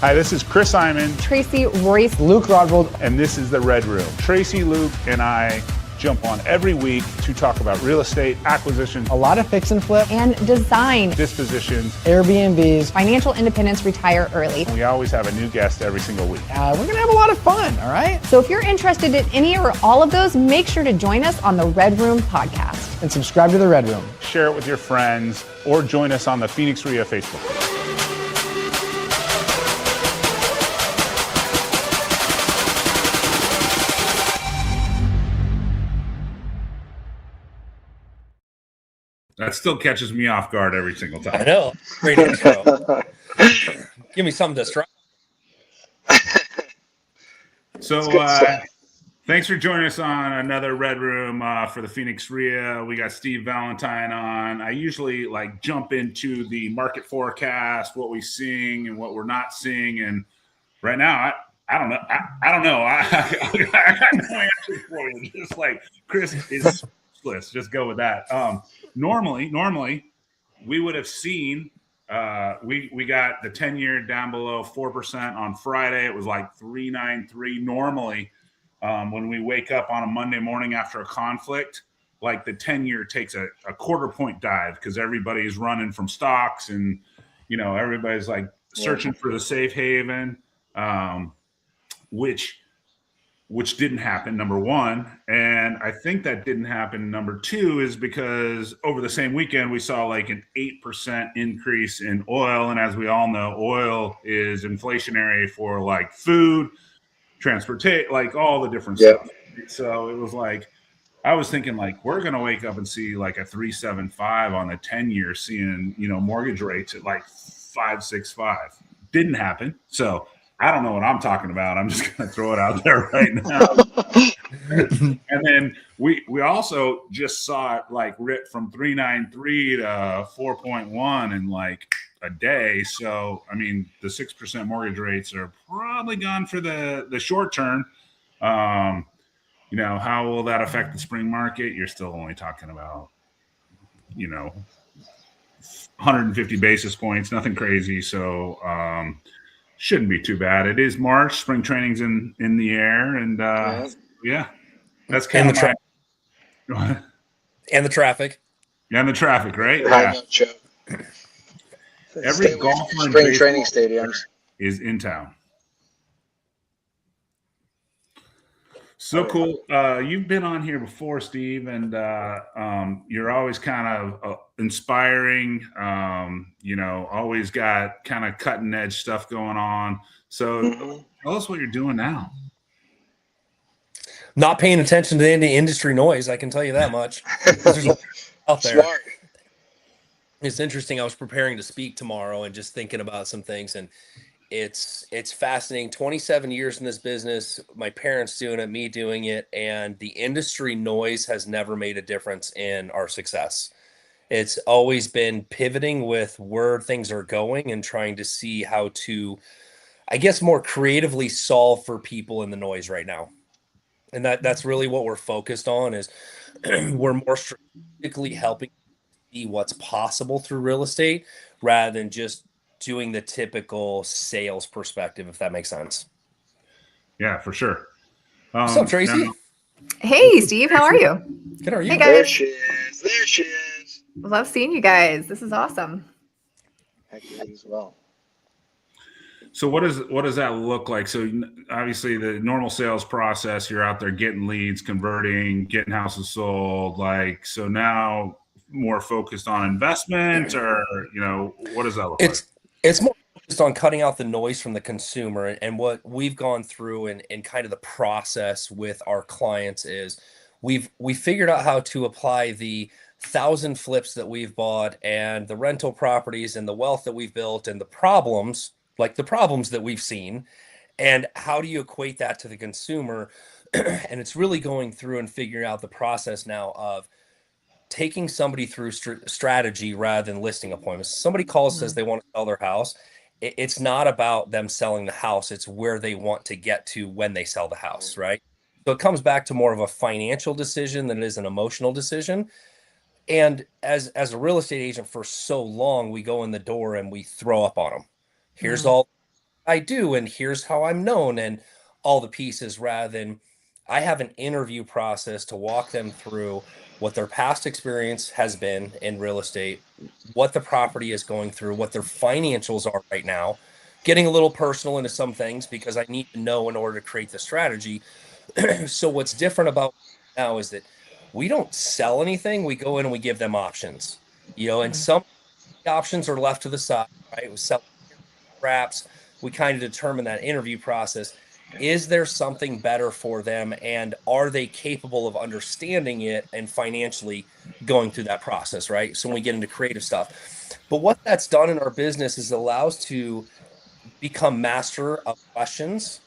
Hi, this is Chris Simon, Tracy, Royce, Luke Rodvold, and this is the Red Room. Tracy, Luke, and I jump on every week to talk about real estate, acquisition, a lot of fix and flip, and design, dispositions, Airbnbs, financial independence, retire early. We always have a new guest every single week. We're going to have a lot of fun, all right? So if you're interested in any or all of those, make sure to join us on the Red Room podcast. And subscribe to the Red Room. Share it with your friends or join us on the Phoenix RIA Facebook. That still catches me off guard every single time. I know. Great intro. Give me something to strike. So, thanks for joining us on another Red Room for the Phoenix RIA. We got Steve Valentine on. I usually jump into the market forecast, what we're seeing and what we're not seeing. And right now, I don't know. I don't know. I got no answer for you. Just like Chris is spliss. Just go with that. Normally, we would have seen we got the 10-year down below 4% on Friday. It was like 3.93. Normally, when we wake up on a Monday morning after a conflict, like the 10-year takes a quarter point dive because everybody's running from stocks and everybody's searching for the safe haven, which didn't happen, number one. And I think that didn't happen, number two, is because over the same weekend, we saw an 8% increase in oil. And as we all know, oil is inflationary for food, transportation, all the different stuff. So it was I was thinking we're going to wake up and see a 3.75 on the 10-year, seeing, mortgage rates at 5.65. Didn't happen. So I don't know what I'm talking about. I'm just going to throw it out there right now. And then we also just saw it rip from 3.93 to 4.1 in a day. So, I mean, the 6% mortgage rates are probably gone for the short term. How will that affect the spring market? You're still only talking about, 150 basis points, nothing crazy. So, shouldn't be too bad. It is March. Spring training's in the air, and that's kind of and the traffic. Yeah, and the traffic, right? Yeah. Every golfer in spring training stadiums is in town. So cool. You've been on here before, Steve, and you're always kind of inspiring. Always got kind of cutting edge stuff going on. So tell us what you're doing now. Not paying attention to any industry noise, I can tell you that much. There's a lot out there. Smart. It's interesting. I was preparing to speak tomorrow and just thinking about some things, and it's fascinating. 27 years in this business, my parents doing it, me doing it, and the industry noise has never made a difference in our success. It's always been pivoting with where things are going and trying to see how to, I guess, more creatively solve for people in the noise right now. And that's really what we're focused on is we're more strategically helping see what's possible through real estate rather than just doing the typical sales perspective, if that makes sense. Yeah, for sure. What's up, Tracy? Hey, Steve. How are you? Good. How are you? Hey, guys. There she is. Love seeing you guys. This is awesome. Heck yeah, as well. So what does that look like? So obviously the normal sales process, you're out there getting leads, converting, getting houses sold. So now more focused on investment, or what does that look like? It's more focused on cutting out the noise from the consumer, and what we've gone through and kind of the process with our clients is we figured out how to apply the 1,000 flips that we've bought and the rental properties and the wealth that we've built and the problems that we've seen, and how do you equate that to the consumer? And it's really going through and figuring out the process now of taking somebody through strategy rather than listing appointments. Somebody calls, says they want to sell their house. It's not about them selling the house. It's where they want to get to when they sell the house, right? So it comes back to more of a financial decision than it is an emotional decision. And as a real estate agent for so long, we go in the door and we throw up on them. Here's all I do, and here's how I'm known, and all the pieces, rather than I have an interview process to walk them through what their past experience has been in real estate, what the property is going through, what their financials are right now, getting a little personal into some things because I need to know in order to create the strategy. So what's different about now is that we don't sell anything. We go in and we give them options, and some options are left to the side, right? We sell wraps. We kind of determine that interview process. Is there something better for them? And are they capable of understanding it and financially going through that process, right? So when we get into creative stuff. But what that's done in our business is allows to become master of questions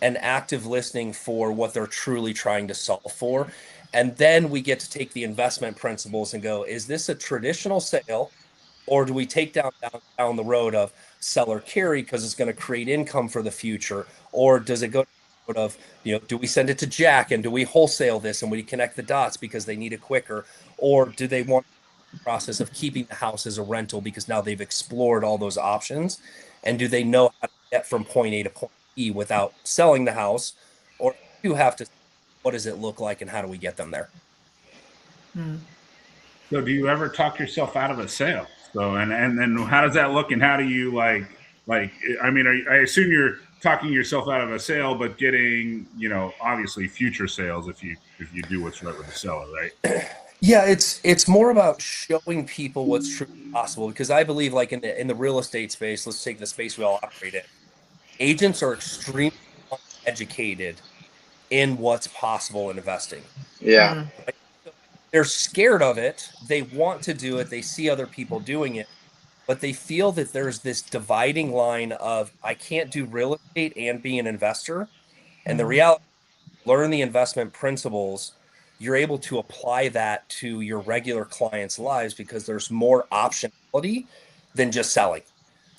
and active listening for what they're truly trying to solve for. And then we get to take the investment principles and go, is this a traditional sale? Or do we take down the road of seller carry because it's going to create income for the future? Or does it go to the road of, do we send it to Jack and do we wholesale this and we connect the dots because they need it quicker? Or do they want the process of keeping the house as a rental because now they've explored all those options? And do they know how to get from point A to point B without selling the house? Or do you have to, what does it look like and how do we get them there? So do you ever talk yourself out of a sale? So and then how does that look, and how do you like? I mean, I assume you're talking yourself out of a sale, but getting obviously future sales if you do what's right with the seller, right? Yeah, it's more about showing people what's truly possible because I believe like in the real estate space, let's take the space we all operate in. Agents are extremely educated in what's possible in investing. Yeah. Right? So they're scared of it. They want to do it. They see other people doing it, but they feel that there's this dividing line of I can't do real estate and be an investor. And the reality learn the investment principles, you're able to apply that to your regular clients' lives because there's more optionality than just selling,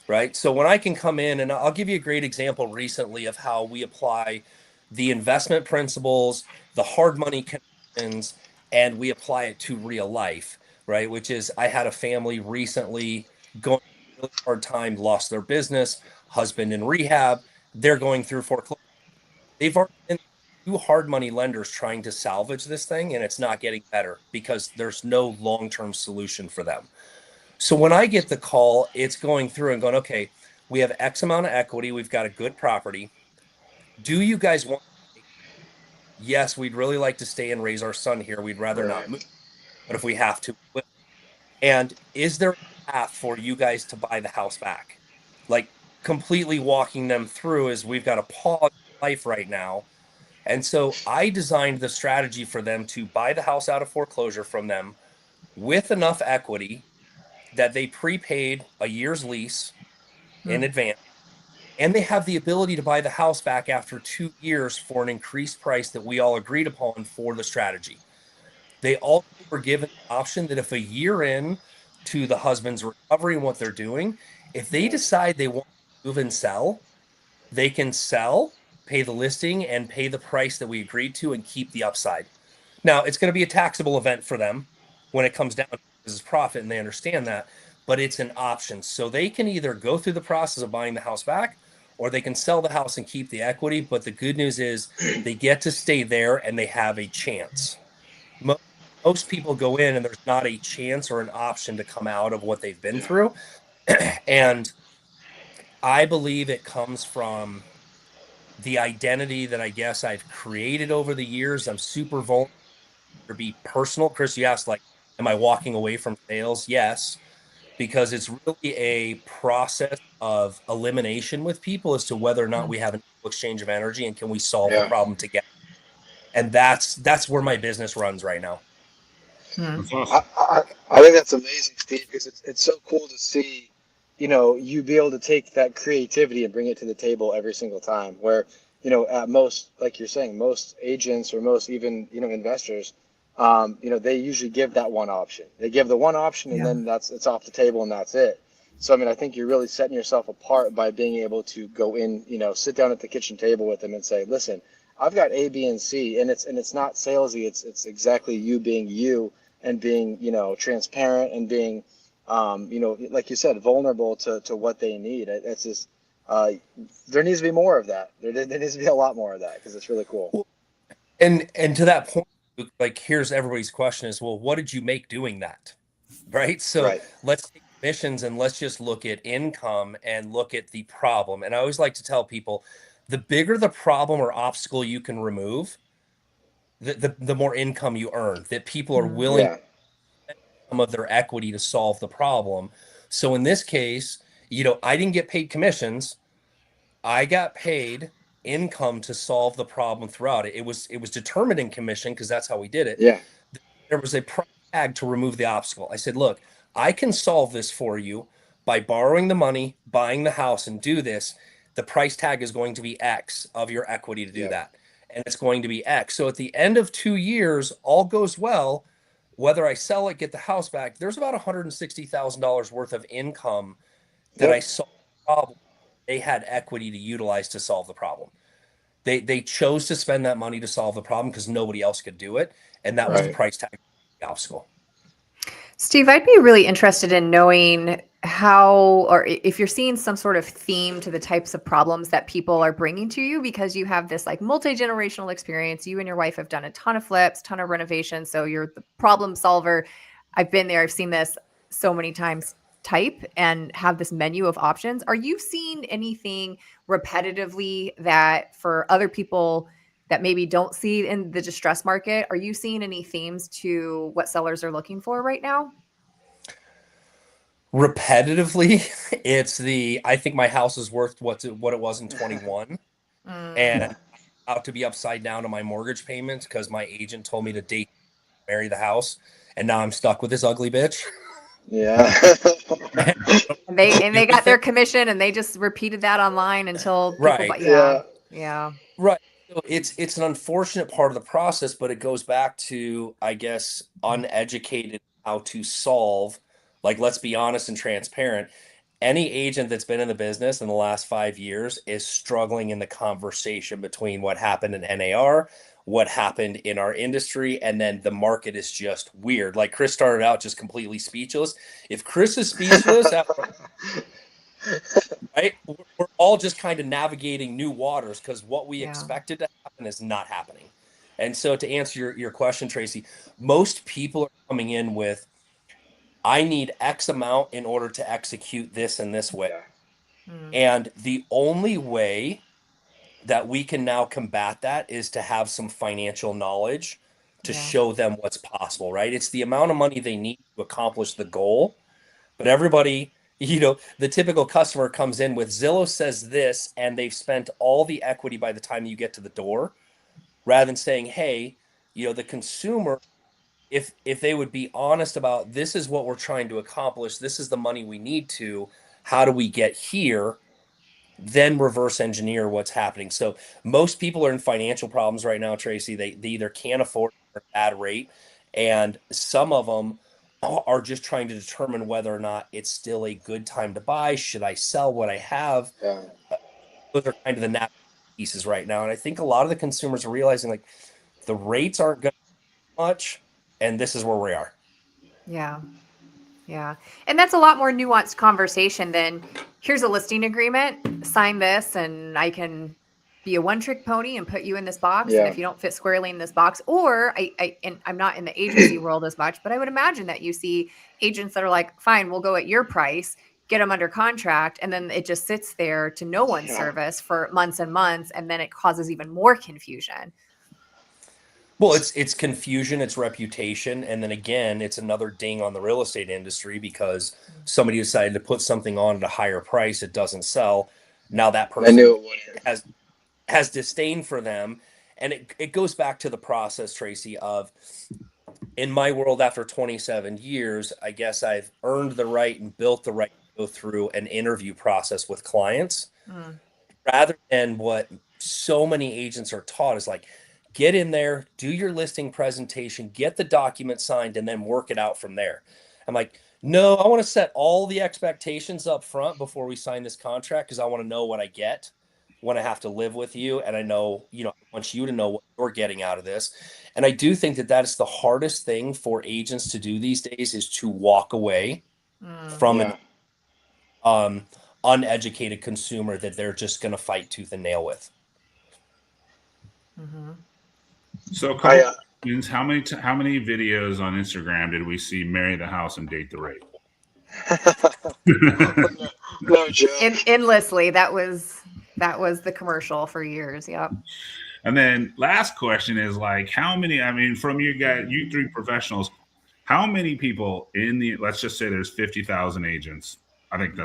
right? So when I can come in, and I'll give you a great example recently of how we apply the investment principles, the hard money connections, and we apply it to real life, right? Which is I had a family recently going through a really hard time, lost their business, husband in rehab, they're going through foreclosure. They've already been two hard money lenders trying to salvage this thing, and it's not getting better because there's no long term solution for them. So when I get the call, it's going through and going, okay, we have X amount of equity. We've got a good property. Do you guys want? Yes, we'd really like to stay and raise our son here. We'd rather not move, Right. but if we have to, we will. And is there a path for you guys to buy the house back? Like completely walking them through is we've got a pause in life right now. And so I designed the strategy for them to buy the house out of foreclosure from them with enough equity that they prepaid a year's lease in advance. And they have the ability to buy the house back after 2 years for an increased price that we all agreed upon for the strategy. They also were given the option that if a year in to the husband's recovery and what they're doing, if they decide they want to move and sell, they can sell, pay the listing, and pay the price that we agreed to and keep the upside. Now, it's going to be a taxable event for them when it comes down to business profit, and they understand that, but it's an option. So they can either go through the process of buying the house back or they can sell the house and keep the equity. But the good news is they get to stay there and they have a chance. Most people go in and there's not a chance or an option to come out of what they've been through. And I believe it comes from the identity that I guess I've created over the years. I'm super vulnerable to be personal. Chris, you asked, like, am I walking away from sales? Yes, because it's really a process of elimination with people as to whether or not we have an exchange of energy and can we solve the Yeah. problem together. And that's where my business runs right now. That's I, awesome. I, I think that's amazing, Steve, because it's so cool to see, you be able to take that creativity and bring it to the table every single time. Where, at most, like you're saying, most agents or most even, investors, they usually give that one option. They give the one option and then it's off the table and that's it. So, I mean, I think you're really setting yourself apart by being able to go in, sit down at the kitchen table with them and say, listen, I've got A, B, and C, and it's not salesy. It's exactly you being you and being, transparent and being, like you said, vulnerable to what they need. It's just, uh, there needs to be more of that. There needs to be a lot more of that because it's really cool. Well, and to that point, like here's everybody's question is, well, what did you make doing that? Right? So Right. let's take commissions and let's just look at income and look at the problem. And I always like to tell people the bigger the problem or obstacle you can remove, the more income you earn, that people are willing Yeah. some of their equity to solve the problem. So in this case, I didn't get paid commissions. I got paid income to solve the problem throughout it. It was determined in commission because that's how we did it. Yeah. There was a price tag to remove the obstacle. I said, look, I can solve this for you by borrowing the money, buying the house, and do this. The price tag is going to be X of your equity to do Yeah. that. And it's going to be X. So at the end of 2 years, all goes well. Whether I sell it, get the house back, there's about $160,000 worth of income that I Yep. solved the problem. They had equity to utilize to solve the problem. They chose to spend that money to solve the problem because nobody else could do it, and that was the Right. price tag of the obstacle. Steve, I'd be really interested in knowing how, or if you're seeing some sort of theme to the types of problems that people are bringing to you, because you have this like multi-generational experience. You and your wife have done a ton of flips, ton of renovations. So you're the problem solver. I've been there. I've seen this so many times type and have this menu of options. Are you seeing anything repetitively that for other people that maybe don't see in the distress market? Are you seeing any themes to what sellers are looking for right now? Repetitively, I think my house is worth what it was in 21, and Yeah. I'm out to be upside down on my mortgage payments because my agent told me to date marry the house, and now I'm stuck with this ugly bitch. Yeah. And they Do got anything. their commission and they just repeated that online until people, Right. but yeah, Yeah. yeah, Right. So it's an unfortunate part of the process, but it goes back to, I guess, uneducated how to solve. Like, let's be honest and transparent. Any agent that's been in the business in the last 5 years is struggling in the conversation between what happened in NAR, what happened in our industry, and then the market is just weird. Like Chris started out just completely speechless. If Chris is speechless after, right? We're all just kind of navigating new waters because what we yeah, expected to happen is not happening. And so to answer your question, Tracy, most people are coming in with, I need X amount in order to execute this in this way. Yeah. mm, And the only way that we can now combat that is to have some financial knowledge to yeah, show them what's possible, right? It's the amount of money they need to accomplish the goal. But everybody, the typical customer comes in with Zillow says this, and they've spent all the equity by the time you get to the door, rather than saying, hey, the consumer, if they would be honest about this is what we're trying to accomplish, this is the money we need to, how do we get here? Then reverse engineer what's happening. So most people are in financial problems right now, Tracy. They either can't afford a bad rate, and some of them are just trying to determine whether or not it's still a good time to buy. Should I sell what I have? Yeah. Those are kind of the nap pieces right now. And I think a lot of the consumers are realizing like the rates aren't going much, and this is where we are. yeah. Yeah. And that's a lot more nuanced conversation than here's a listing agreement, sign this, and I can be a one trick pony and put you in this box. And Yeah. if you don't fit squarely in this box, or and I'm not in the agency world as much, but I would imagine that you see agents that are like, fine, we'll go at your price, get them under contract. And then it just sits there to no one's Yeah. service for months and months. And then it causes even more confusion. Well, it's confusion, it's reputation, and then again, it's another ding on the real estate industry because somebody decided to put something on at a higher price, it doesn't sell. Now that I knew person it wouldn't. has disdain for them. And it goes back to the process, Tracy, of in my world after 27 years, I guess I've earned the right and built the right to go through an interview process with clients Mm, rather than what so many agents are taught is like get in there, do your listing presentation, get the document signed, and then work it out from there. I'm like, no, I want to set all the expectations up front before we sign this contract because I want to know what I get when I have to live with you. And I know, I want you to know what you're getting out of this. And I do think that that is the hardest thing for agents to do these days is to walk away mm, from an Yeah. um uneducated consumer that they're just going to fight tooth and nail with. Mm-hmm. So, a couple questions. How many videos on Instagram did we see marry the house and date the rate? No joke. Endlessly. That was the commercial for years. Yep. And then last question is like, how many? I mean, from you three professionals, how many people in the? Let's just say there's 50,000 agents. I think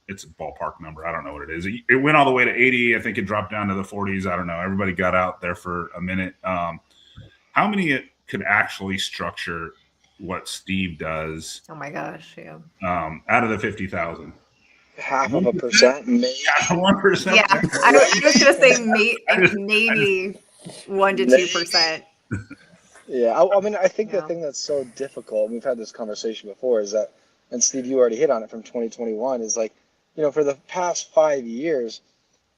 it's a ballpark number. I don't know what it is. It went all the way to 80. I think it dropped down to the 40s. I don't know. Everybody got out there for a minute. How many could actually structure what Steve does? Oh my gosh. Yeah. Out of the 50,000. 0.5%, maybe. 1%. Yeah. I was going to say maybe 1 to 2%. Yeah, I mean, I think the thing that's so difficult, and we've had this conversation before, is that, and Steve, you already hit on it from 2021, is like, for the past 5 years,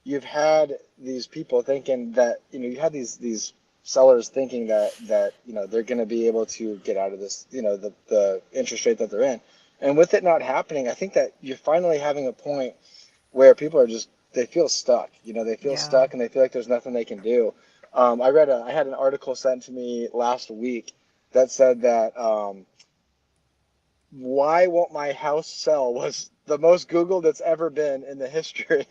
you've had these people thinking that, you had these sellers thinking that they're going to be able to get out of this, the interest rate that they're in. And with it not happening, I think that you're finally having a point where people are they feel stuck, they feel stuck and they feel like there's nothing they can do. I had an article sent to me last week that said that why won't my house sell was the most Googled it's ever been in the history.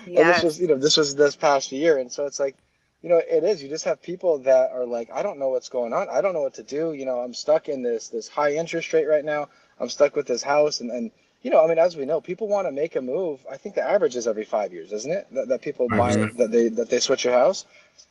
And this was this past year. And so it's like, it is, you just have people that are like, I don't know what's going on. I don't know what to do. I'm stuck in this high interest rate right now. I'm stuck with this house. And I mean, as we know, people want to make a move. I think the average is every 5 years, isn't it? That people buy, that they switch your house.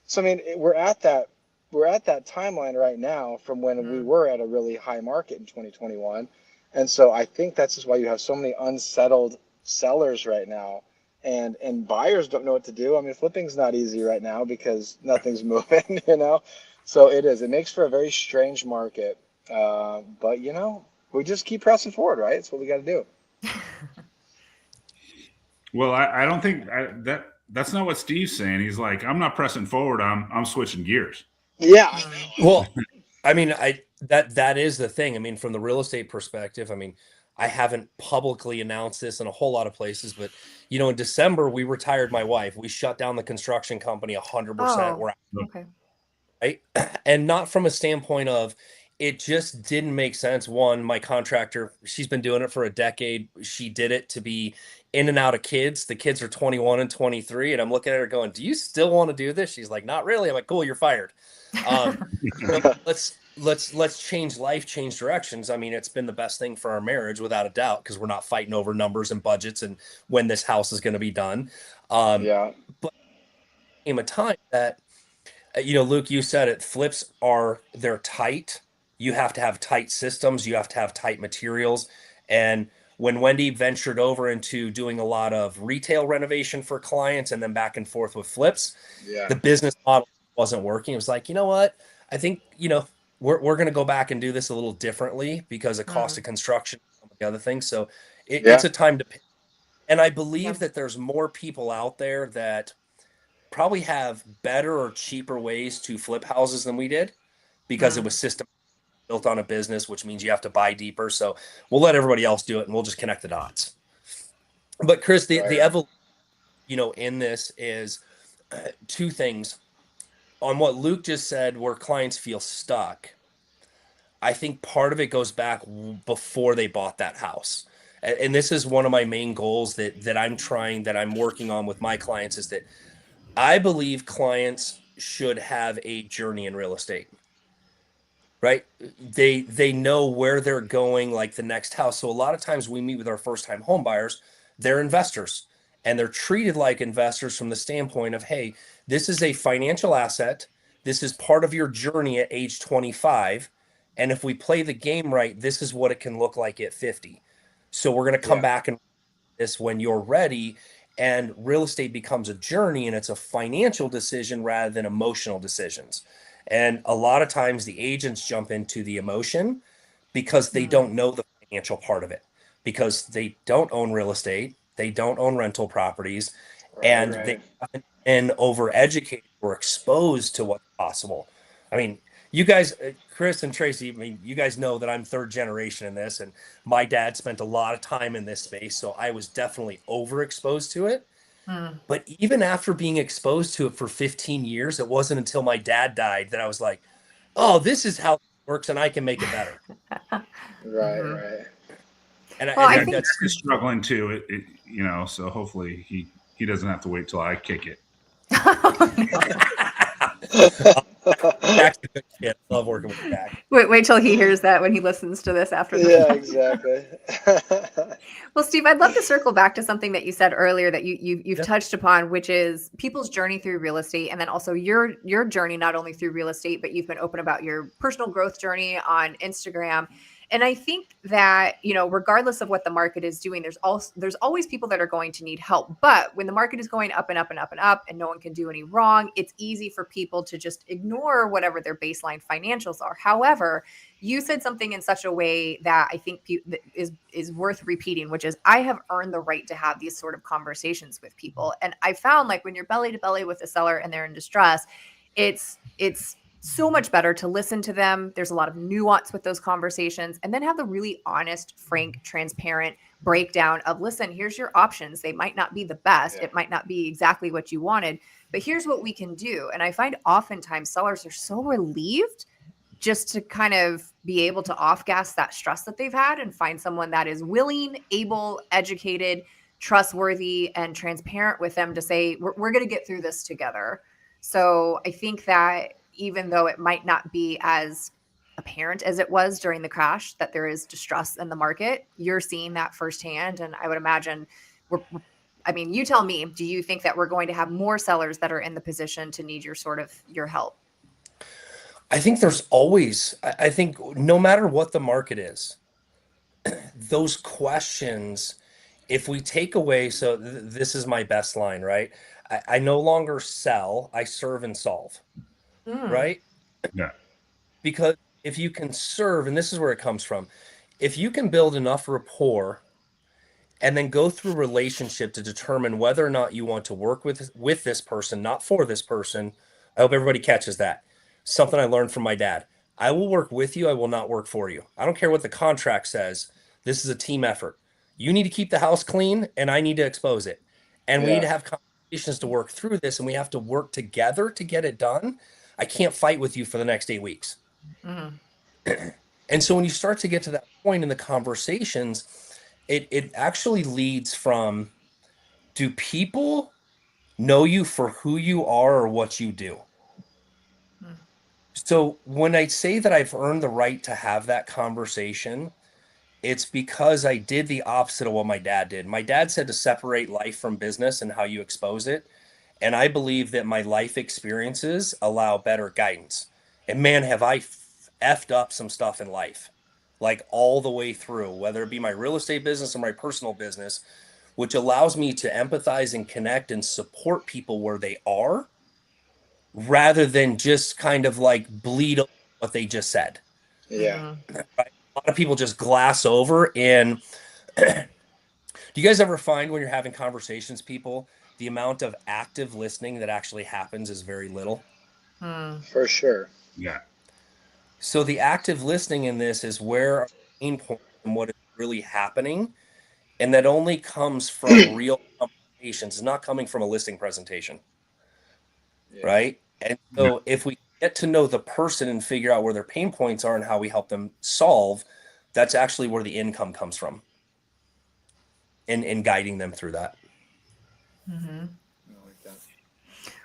So, I mean, we're at that timeline right now from when we were at a really high market in 2021. And so I think that's just why you have so many unsettled sellers right now, and buyers don't know what to do. I mean, flipping's not easy right now because nothing's moving, So it makes for a very strange market. But we just keep pressing forward, right? That's what we got to do. Well, I don't think that's not what Steve's saying. He's like, I'm not pressing forward. I'm switching gears. Yeah. Well, I mean, that is the thing. I mean, from the real estate perspective, I mean, I haven't publicly announced this in a whole lot of places, but in December we retired my wife. We shut down the construction company 100%. Oh, okay. Right? And not from a standpoint of it just didn't make sense. One, my contractor, she's been doing it for a decade. She did it to be in and out of kids. The kids are 21 and 23. And I'm looking at her going, do you still want to do this? She's like, not really. I'm like, cool, you're fired. Let's change life, change directions. I mean, it's been the best thing for our marriage without a doubt, because we're not fighting over numbers and budgets and when this house is going to be done. But there came a time that, Luke, you said it, flips they're tight. You have to have tight systems. You have to have tight materials. And when Wendy ventured over into doing a lot of retail renovation for clients and then back and forth with flips, the business model wasn't working. It was like, you know what? I think, we're going to go back and do this a little differently because of cost of construction and some of the other things. So it's a time to pick. And I believe that there's more people out there that probably have better or cheaper ways to flip houses than we did, because it was system built on a business, which means you have to buy deeper. So we'll let everybody else do it and we'll just connect the dots. But Chris, the evolution, in this is two things. On what Luke just said, where clients feel stuck, I think part of it goes back before they bought that house. And this is one of my main goals that I'm working on with my clients, is that I believe clients should have a journey in real estate, right? They know where they're going, like the next house. So a lot of times we meet with our first time home buyers, they're investors, and they're treated like investors from the standpoint of, hey, this is a financial asset. This is part of your journey at age 25. And if we play the game right, this is what it can look like at 50. So we're going to come back and this when you're ready. And real estate becomes a journey, and it's a financial decision rather than emotional decisions. And a lot of times the agents jump into the emotion because they don't know the financial part of it, because they don't own real estate. They don't own rental properties, and they haven't been overeducated or exposed to what's possible. I mean, You guys, Chris and Tracy, I mean, you guys know that I'm third generation in this, and my dad spent a lot of time in this space, so I was definitely overexposed to it. Mm. But even after being exposed to it for 15 years, it wasn't until my dad died that I was like, oh, this is how it works, and I can make it better. Right, Mhm. right. And Well, I I think think that's He's struggling too. So hopefully he doesn't have to wait till I kick it. Jack's a good kid. I love working with Jack. wait till he hears that when he listens to this after the Yeah, exactly. Well, Steve, I'd love to circle back to something that you said earlier that you've Yeah. touched upon, which is people's journey through real estate, and then also your journey not only through real estate, but you've been open about your personal growth journey on Instagram. And I think that, regardless of what the market is doing, there's always people that are going to need help. But when the market is going up and up and up and up, and no one can do any wrong, it's easy for people to just ignore whatever their baseline financials are. However, you said something in such a way that I think that is worth repeating, which is I have earned the right to have these sort of conversations with people. And I found, like, when you're belly to belly with a seller and they're in distress, it's so much better to listen to them. There's a lot of nuance with those conversations, and then have the really honest, frank, transparent breakdown of, listen, here's your options. They might not be the best. Yeah. It might not be exactly what you wanted, but here's what we can do. And I find oftentimes sellers are so relieved just to kind of be able to off gas that stress that they've had and find someone that is willing, able, educated, trustworthy, and transparent with them to say, we're going to get through this together. So I think that even though it might not be as apparent as it was during the crash, that there is distress in the market, you're seeing that firsthand. And I would imagine you tell me, do you think that we're going to have more sellers that are in the position to need your help? I think there's always, I think no matter what the market is, those questions, if we take away, so this is my best line, right? I no longer sell, I serve and solve, Mm. right? Yeah. Because if you can serve, and this is where it comes from, if you can build enough rapport and then go through relationship to determine whether or not you want to work with this person, not for this person. I hope everybody catches that. Something I learned from my dad. I will work with you, I will not work for you. I don't care what the contract says. This is a team effort. You need to keep the house clean and I need to expose it. And we need Yeah. to have conversations to work through this, and we have to work together to get it done. I can't fight with you for the next 8 weeks. Mm. And so when you start to get to that point in the conversations, it actually leads from, do people know you for who you are or what you do? Mm. So when I say that I've earned the right to have that conversation, it's because I did the opposite of what my dad did. My dad said to separate life from business and how you expose it. And I believe that my life experiences allow better guidance. And man, have I effed up some stuff in life, like all the way through, whether it be my real estate business or my personal business, which allows me to empathize and connect and support people where they are rather than just kind of like bleed over what they just said. Yeah. Mhm. Right? A lot of people just glass over. And do you guys ever find when you're having conversations, people, the amount of active listening that actually happens is very little? Mm. For sure. Yeah. So the active listening in this is where our pain point and what is really happening. And that only comes from real conversations. It's not coming from a listing presentation. Yeah. Right? And so if we get to know the person and figure out where their pain points are and how we help them solve, that's actually where the income comes from in guiding them through that. Mhm. I like that.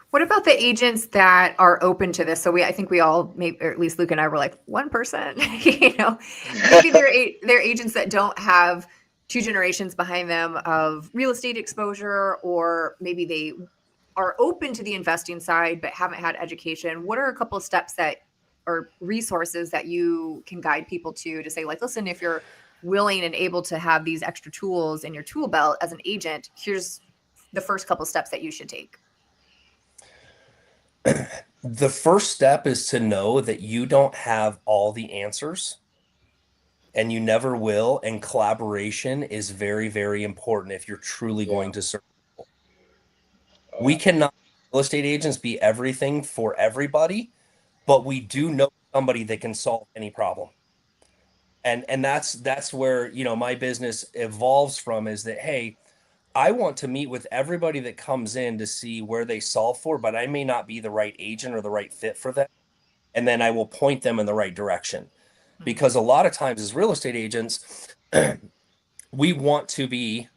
What about the agents that are open to this? So I think we all, maybe, or at least Luke and I were like 1%. Maybe they're agents that don't have two generations behind them of real estate exposure, or maybe they are open to the investing side but haven't had education. What are a couple of steps that or resources that you can guide people to say, like, listen, if you're willing and able to have these extra tools in your tool belt as an agent, here's the first couple steps that you should take? The first step is to know that you don't have all the answers and you never will. And collaboration is very, very important if you're truly Yeah. going to serve people. Oh, We cannot, real estate agents, be everything for everybody, but we do know somebody that can solve any problem. And that's where, my business evolves from, is that, hey, I want to meet with everybody that comes in to see where they solve for, but I may not be the right agent or the right fit for them. And then I will point them in the right direction. Because a lot of times as real estate agents, we want to be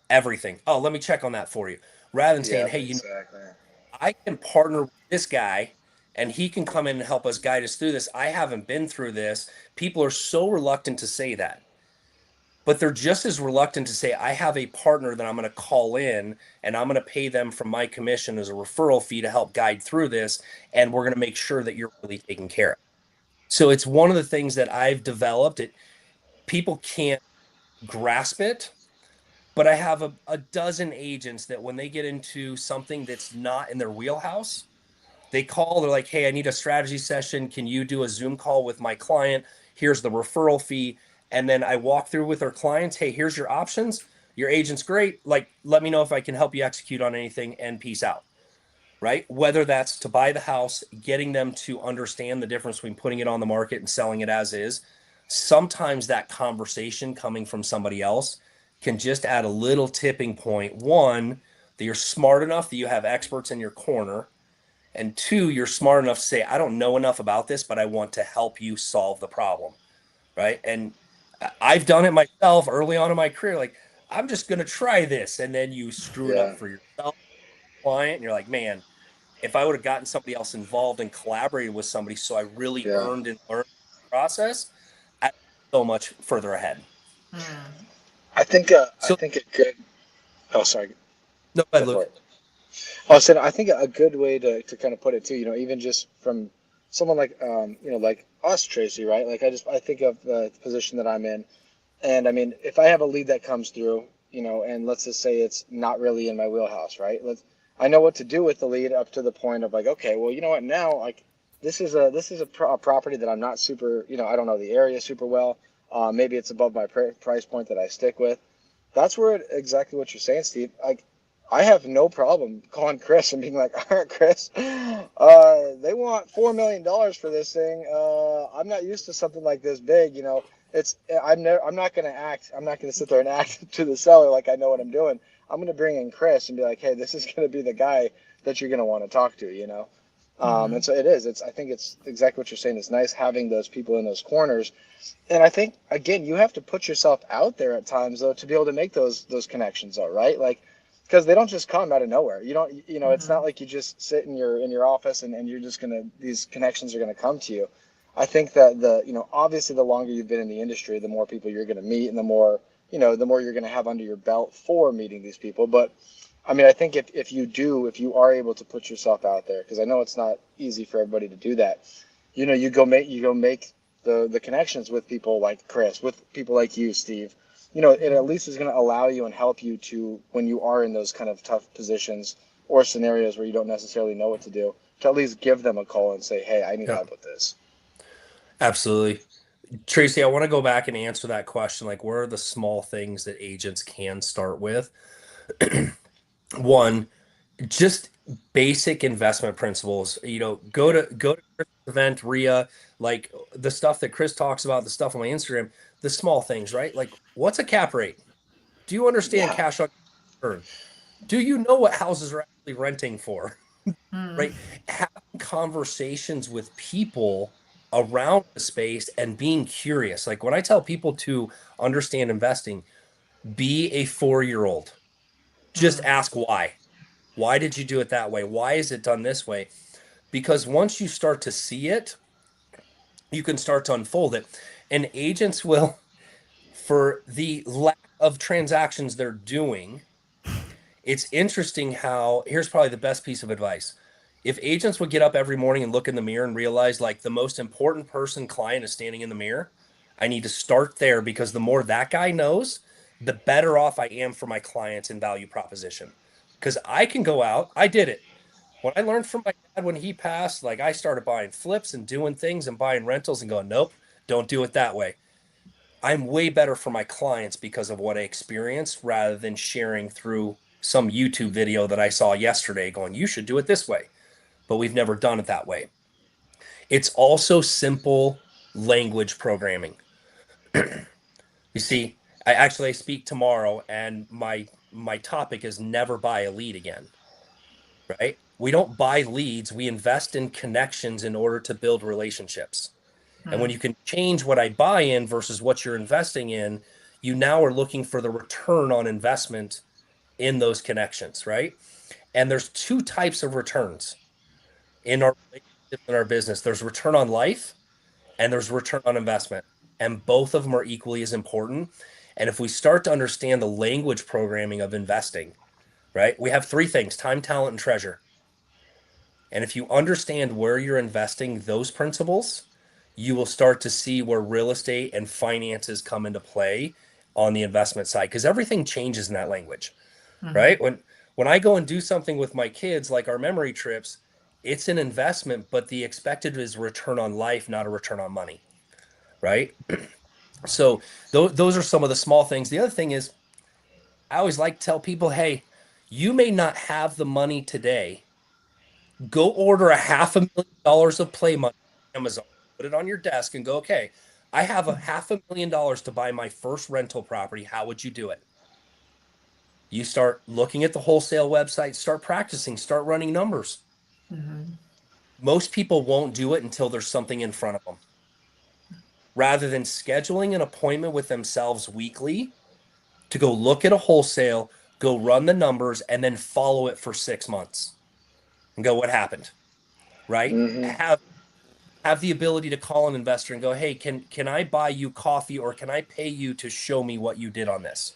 everything. Oh, let me check on that for you. Rather than saying, Yeah, hey, exactly. I can partner with this guy and he can come in and help us guide us through this. I haven't been through this. People are so reluctant to say that, but they're just as reluctant to say, I have a partner that I'm going to call in and I'm going to pay them from my commission as a referral fee to help guide through this. And we're going to make sure that you're really taken care of. So it's one of the things that I've developed. People can't grasp it, but I have a dozen agents that when they get into something that's not in their wheelhouse, they call, they're like, hey, I need a strategy session. Can you do a Zoom call with my client? Here's the referral fee. And then I walk through with our clients. Hey, here's your options. Your agent's great. Like, let me know if I can help you execute on anything, and peace out. Right? Whether that's to buy the house, getting them to understand the difference between putting it on the market and selling it as is. Sometimes that conversation coming from somebody else can just add a little tipping point. One, that you're smart enough that you have experts in your corner, and two, you're smart enough to say, I don't know enough about this, but I want to help you solve the problem. Right. And I've done it myself early on in my career. Like, I'm just going to try this. And then you screw it Yeah, up for yourself, client. And you're like, man, if I would have gotten somebody else involved and collaborated with somebody, so I really yeah. earned and learned the process, I'd be so much further ahead. Mm. I So, think a good. Oh, sorry. no, Go for Luke. it. Oh, so I think a good way to kind of put it too, even just from someone like like us, Tracy, right? Like I think of the position that I'm in, and I mean, if I have a lead that comes through, and let's just say it's not really in my wheelhouse, right? I know what to do with the lead up to the point of like, okay, well, you know what, now like this is a property that I'm not super, I don't know the area super well. Maybe it's above my price point that I stick with. That's where exactly what you're saying, Steve. Like, I have no problem calling Chris and being like, all right, Chris, they want $4 million for this thing. I'm not used to something like this big. I'm not going to act. I'm not going to sit there and act to the seller like I know what I'm doing. I'm going to bring in Chris and be like, hey, this is going to be the guy that you're going to want to talk to. And so it is. I think it's exactly what you're saying. It's nice having those people in those corners. And I think again, you have to put yourself out there at times though to be able to make those connections though, right? Like, because they don't just come out of nowhere. You don't, it's not like you just sit in your office and you're just gonna these connections are gonna come to you. I think that obviously the longer you've been in the industry, the more people you're gonna meet and the more you're gonna have under your belt for meeting these people. But I mean, I think if you are able to put yourself out there, because I know it's not easy for everybody to do that. You go make the connections with people like Chris, with people like you, Steve. It at least is going to allow you and help you to, when you are in those kind of tough positions or scenarios where you don't necessarily know what to do, to at least give them a call and say, hey, I need Yeah, help with this. absolutely. Tracy, I want to go back and answer that question. Like, what are the small things that agents can start with? One, just basic investment principles. Go to Chris' event, RIA, like the stuff that Chris talks about, the stuff on my Instagram, the small things, right? Like, what's a cap rate? Do you understand Yeah. cash on return? Do you know what houses are actually renting for? Mm. Right? Having conversations with people around the space and being curious. Like, when I tell people to understand investing, be a 4-year old. Just Mm. ask why. Why did you do it that way? Why is it done this way? Because once you start to see it, you can start to unfold it. And agents will, for the lack of transactions they're doing, it's interesting how, here's probably the best piece of advice. If agents would get up every morning and look in the mirror and realize, like, the most important person client is standing in the mirror, I need to start there, because the more that guy knows, the better off I am for my clients and value proposition. Because I can go out, I did it. When I learned from my dad when he passed, like, I started buying flips and doing things and buying rentals and going, nope, don't do it that way. I'm way better for my clients because of what I experienced, rather than sharing through some YouTube video that I saw yesterday going, you should do it this way, but we've never done it that way. It's also simple language programming. You see, I speak tomorrow, and my topic is never buy a lead again, right? We don't buy leads, we invest in connections in order to build relationships. And when you can change what I buy in versus what you're investing in, you now are looking for the return on investment in those connections, right? And there's two types of returns in our relationships in our business. There's return on life and there's return on investment. And both of them are equally as important. And if we start to understand the language programming of investing, right? We have three things: time, talent, and treasure. And if you understand where you're investing those principles, you will start to see where real estate and finances come into play on the investment side, because everything changes in that language, right? When I go and do something with my kids, like our memory trips, it's an investment, but the expected is return on life, not a return on money, right? So those are some of the small things. The other thing is, I always like to tell people, hey, you may not have the money today. Go order $500,000 of play money on Amazon, put it on your desk and go, okay, I have $500,000 to buy my first rental property. How would you do it? You start looking at the wholesale website, start practicing, start running numbers. Most people won't do it until there's something in front of them. Rather than scheduling an appointment with themselves weekly to go look at a wholesale, go run the numbers, and then follow it for 6 months and go, what happened? Right? Have the ability to call an investor and go, hey, can I buy you coffee, or can I pay you to show me what you did on this?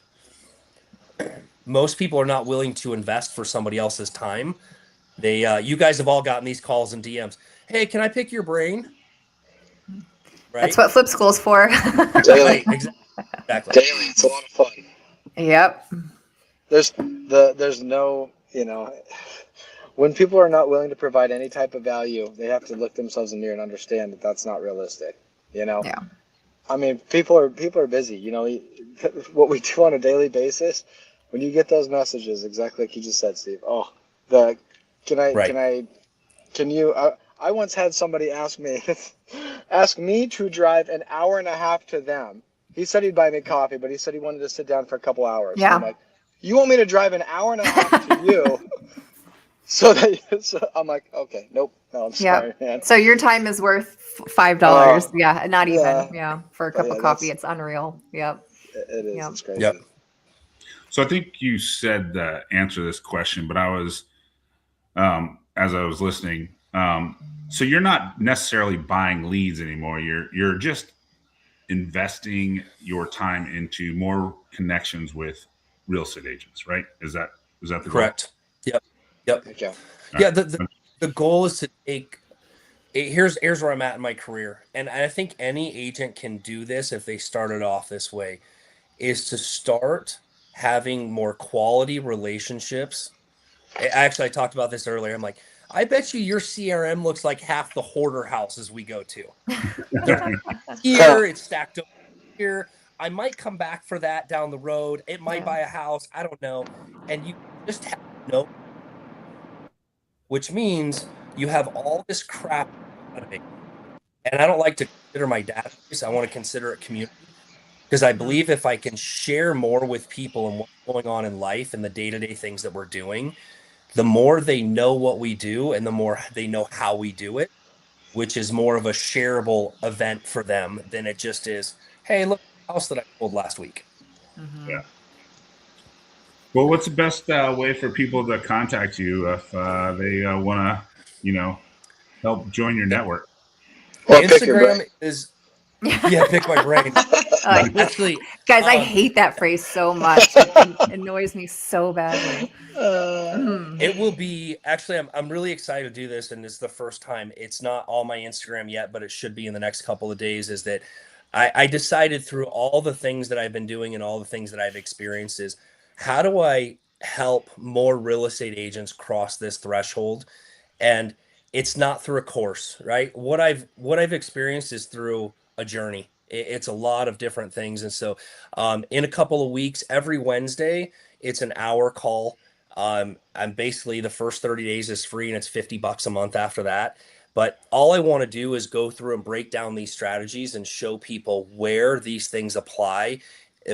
Most people are not willing to invest for somebody else's time. You guys have all gotten these calls and DMs. Hey, can I pick your brain? Right? That's what Flip School's for. Daily. Right, exactly. Daily. It's a lot of fun. Yep. There's no, when people are not willing to provide any type of value, they have to look themselves in the mirror and understand that that's not realistic. Yeah. I mean, people are busy. What we do on a daily basis. When you get those messages, exactly like you just said, Steve. Oh, can you? I once had somebody ask me to drive an hour and a half to them. He said he'd buy me coffee, but he said he wanted to sit down for a couple hours. Yeah. I'm like, you want me to drive an hour and a half to you? So I'm like, okay, nope, no, I'm sorry, man. So your time is worth $5. Yeah, not even. yeah. Yeah, for a cup of coffee, it's unreal. Yep. It is. Yep. It's crazy. Yep. So I think you said the answer to this question, but I was, as I was listening, so you're not necessarily buying leads anymore. You're just investing your time into more connections with real estate agents, right? Is that the Correct? Yep. Okay. Yeah. The goal is to take. Here's where I'm at in my career, and I think any agent can do this if they started off this way, is to start having more quality relationships. Actually, I talked about this earlier. I'm like, I bet you your CRM looks like half the hoarder houses we go to. Here, it's stacked over here. I might come back for that down the road. It might buy a house. I don't know. And you just have no, which means you have all this crap. And I don't like to consider my database. I want to consider it community, because I believe if I can share more with people and what's going on in life and the day-to-day things that we're doing, the more they know what we do and the more they know how we do it, which is more of a shareable event for them than it just is, hey, look at the house that I sold last week. Yeah. Well, what's the best way for people to contact you if they want to, help join your network? Well, pick your brain. Instagram is, yeah, pick my brain. Actually, guys, I hate that phrase so much. It annoys me so badly. It will be, actually, I'm really excited to do this, and it's the first time. It's not on my Instagram yet, but it should be in the next couple of days. Is that I decided through all the things that I've been doing and all the things that I've experienced is, how do I help more real estate agents cross this threshold? And it's not through a course, right? What I've experienced is through a journey. It's a lot of different things. And so in a couple of weeks, every Wednesday, it's an hour call. I'm basically, the first 30 days is free, and it's $50 a month after that. But all I want to do is go through and break down these strategies and show people where these things apply,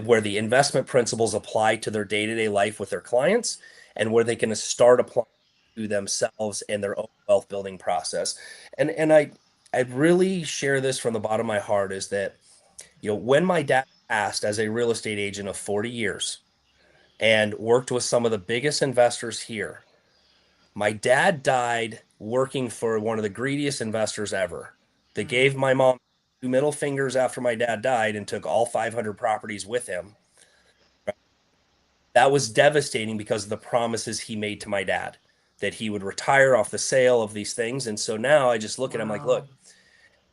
where the investment principles apply to their day-to-day life with their clients, and where they can start applying to themselves and their own wealth building process. And I really share this from the bottom of my heart is that, when my dad passed as a real estate agent of 40 years and worked with some of the biggest investors here, my dad died working for one of the greediest investors ever. They gave my mom two middle fingers after my dad died and took all 500 properties with him. That was devastating because of the promises he made to my dad that he would retire off the sale of these things. And so now I just look at him like, look,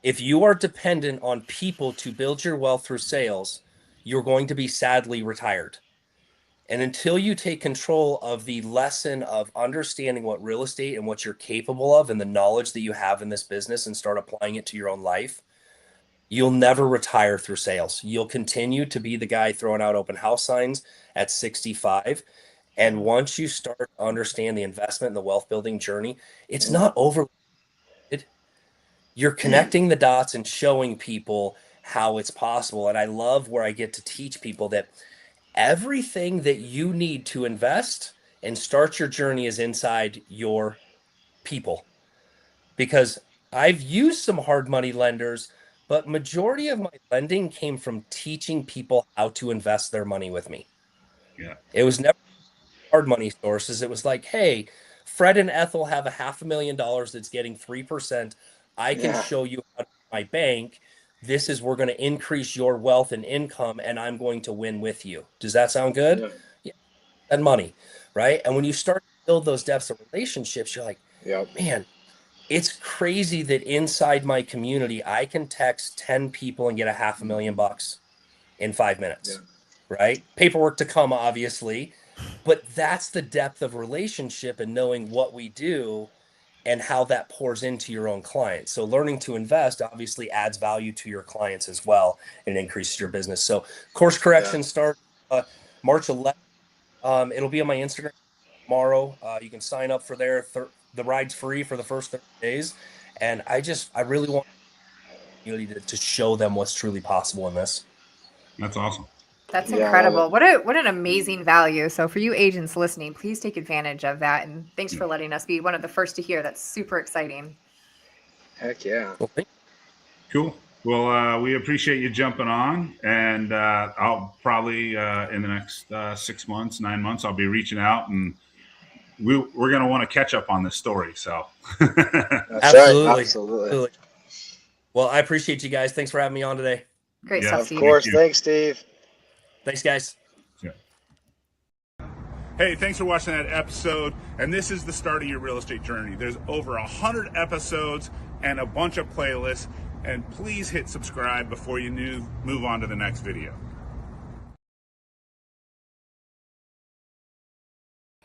if you are dependent on people to build your wealth through sales, you're going to be sadly retired. And until you take control of the lesson of understanding what real estate and what you're capable of and the knowledge that you have in this business and start applying it to your own life, you'll never retire through sales. You'll continue to be the guy throwing out open house signs at 65. And once you start to understand the investment and the wealth building journey, it's not over. You're connecting the dots and showing people how it's possible. And I love where I get to teach people that everything that you need to invest and start your journey is inside your people. Because I've used some hard money lenders, but majority of my lending came from teaching people how to invest their money with me. Yeah. It was never hard money sources. It was like, hey, Fred and Ethel have $500,000 that's getting 3%. I can show you how to my bank. This is, we're going to increase your wealth and income, and I'm going to win with you. Does that sound good? Yeah. And money, right? And when you start to build those depths of relationships, you're like, man, it's crazy that inside my community, I can text 10 people and get $500,000 in 5 minutes, right? Paperwork to come, obviously, but that's the depth of relationship and knowing what we do and how that pours into your own clients. So learning to invest obviously adds value to your clients as well and increases your business. So course correction starts March 11th. It'll be on my Instagram tomorrow. You can sign up for there. The ride's free for the first 30 days. And I really want to show them what's truly possible in this. That's awesome. That's incredible. What an amazing value. So for you agents listening, please take advantage of that. And thanks for letting us be one of the first to hear. That's super exciting. Heck yeah. Well, Cool. Well, we appreciate you jumping on, and I'll probably in the next 6 months, 9 months, I'll be reaching out, and we're going to want to catch up on this story. So Absolutely. Well, I appreciate you guys. Thanks for having me on today. Great stuff, Steve. Of course. Thanks, Steve. Thanks, guys. Yeah. Hey, thanks for watching that episode. And this is the start of your real estate journey. There's over 100 episodes and a bunch of playlists. And please hit subscribe before you move on to the next video.